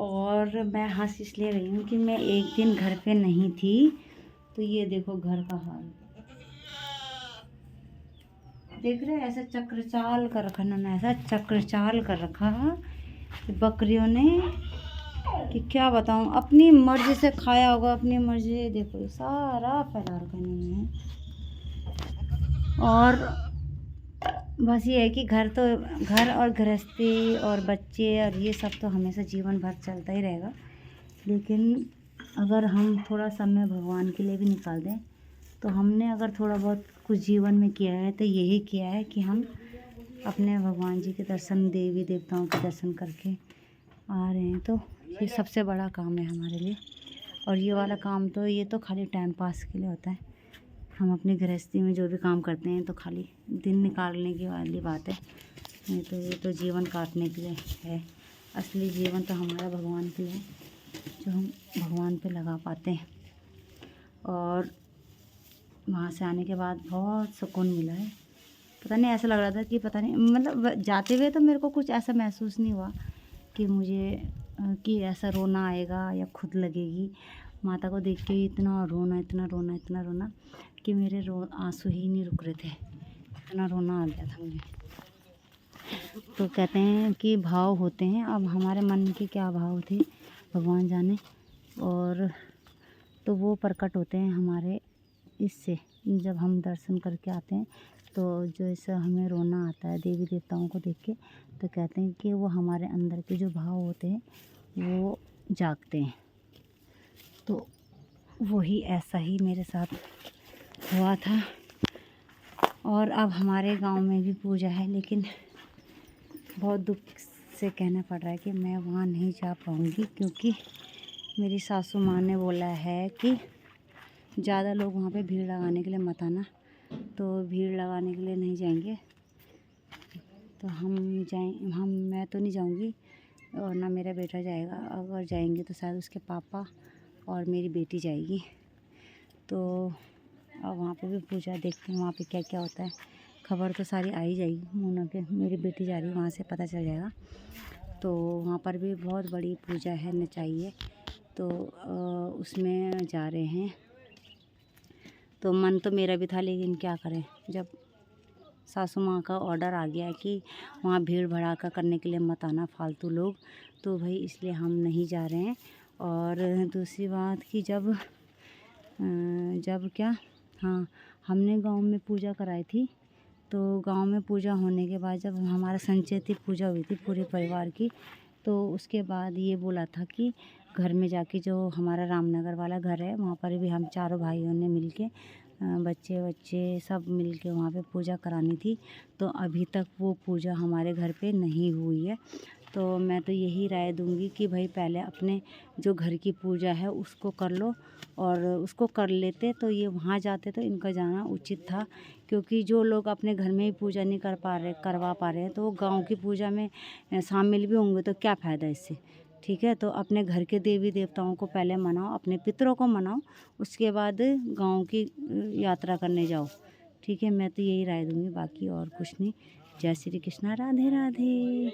और मैं हँस इसलिए रही हूँ कि मैं एक दिन घर पे नहीं थी, तो ये देखो घर का हाल देख रहे हैं। ऐसा चक्रचाल कर रखा ना, ऐसा चक्रचाल कर रखा कि बकरियों ने कि क्या बताऊँ, अपनी मर्जी से खाया होगा, अपनी मर्जी। देखो सारा फैला रखा इन्होंने। और बस ये है कि घर और गृहस्थी और बच्चे और ये सब तो हमेशा जीवन भर चलता ही रहेगा, लेकिन अगर हम थोड़ा समय भगवान के लिए भी निकाल दें, तो हमने अगर थोड़ा बहुत कुछ जीवन में किया है तो यही किया है कि हम अपने भगवान जी के दर्शन, देवी देवताओं के दर्शन करके आ रहे हैं। तो ये सबसे बड़ा काम है हमारे लिए। और ये वाला काम तो ये तो खाली टाइम पास के लिए होता है। हम अपनी गृहस्थी में जो भी काम करते हैं तो खाली दिन निकालने की वाली बात है, नहीं तो ये तो जीवन काटने के लिए है। असली जीवन तो हमारा भगवान के लिए है, जो हम भगवान पे लगा पाते हैं। और वहाँ से आने के बाद बहुत सुकून मिला है। पता नहीं, ऐसा लग रहा था कि पता नहीं, मतलब जाते हुए तो मेरे को कुछ ऐसा महसूस नहीं हुआ कि मुझे कि ऐसा रोना आएगा या खुद लगेगी। माता को देख के इतना रोना, इतना रोना, इतना रोना कि मेरे आंसू ही नहीं रुक रहे थे, इतना रोना आ गया था मुझे। तो कहते हैं कि भाव होते हैं, अब हमारे मन के क्या भाव थे भगवान जाने, और तो वो प्रकट होते हैं हमारे इससे। जब हम दर्शन करके आते हैं तो जैसे हमें रोना आता है देवी देवताओं को देख के, तो कहते हैं कि वो हमारे अंदर के जो भाव होते हैं वो जागते हैं। तो वही ऐसा ही मेरे साथ हुआ था। और अब हमारे गांव में भी पूजा है, लेकिन बहुत दुख से कहना पड़ रहा है कि मैं वहाँ नहीं जा पाऊँगी, क्योंकि मेरी सासू माँ ने बोला है कि ज़्यादा लोग वहाँ पे भीड़ लगाने के लिए मत आना। तो भीड़ लगाने के लिए नहीं जाएंगे, तो मैं तो नहीं जाऊँगी, और ना मेरा बेटा जाएगा। अगर जाएंगे तो शायद उसके पापा और मेरी बेटी जाएगी। तो अब वहाँ पे भी पूजा, देखते हैं वहाँ पे क्या क्या होता है। खबर तो सारी आ ही जाएगी, मोना के मेरी बेटी जा रही है, वहाँ से पता चल जाएगा। तो वहाँ पर भी बहुत बड़ी पूजा है, नचाई है, तो उसमें जा रहे हैं। तो मन तो मेरा भी था, लेकिन क्या करें, जब सासू माँ का ऑर्डर आ गया है कि वहाँ भीड़ भड़ाका करने के लिए मत आना फालतू लोग, तो भाई इसलिए हम नहीं जा रहे हैं। और दूसरी बात कि जब क्या, हाँ, हमने गांव में पूजा कराई थी। तो गांव में पूजा होने के बाद जब हमारा संचेती पूजा हुई थी पूरे परिवार की, तो उसके बाद ये बोला था कि घर में जाके, जो हमारा रामनगर वाला घर है वहाँ पर भी हम चारों भाइयों ने मिलके, बच्चे सब मिलके वहाँ पे पूजा करानी थी। तो अभी तक वो पूजा हमारे घर पे नहीं हुई है। तो मैं तो यही राय दूंगी कि भाई पहले अपने जो घर की पूजा है उसको कर लो, और उसको कर लेते तो ये वहाँ जाते तो इनका जाना उचित था। क्योंकि जो लोग अपने घर में ही पूजा नहीं करवा पा रहे हैं, तो वो गांव की पूजा में शामिल भी होंगे तो क्या फ़ायदा इससे। ठीक है, तो अपने घर के देवी देवताओं को पहले मनाओ, अपने पितरों को मनाओ, उसके बाद गांव की यात्रा करने जाओ। ठीक है, मैं तो यही राय दूंगी, बाकी और कुछ नहीं। जय श्री कृष्णा, राधे राधे।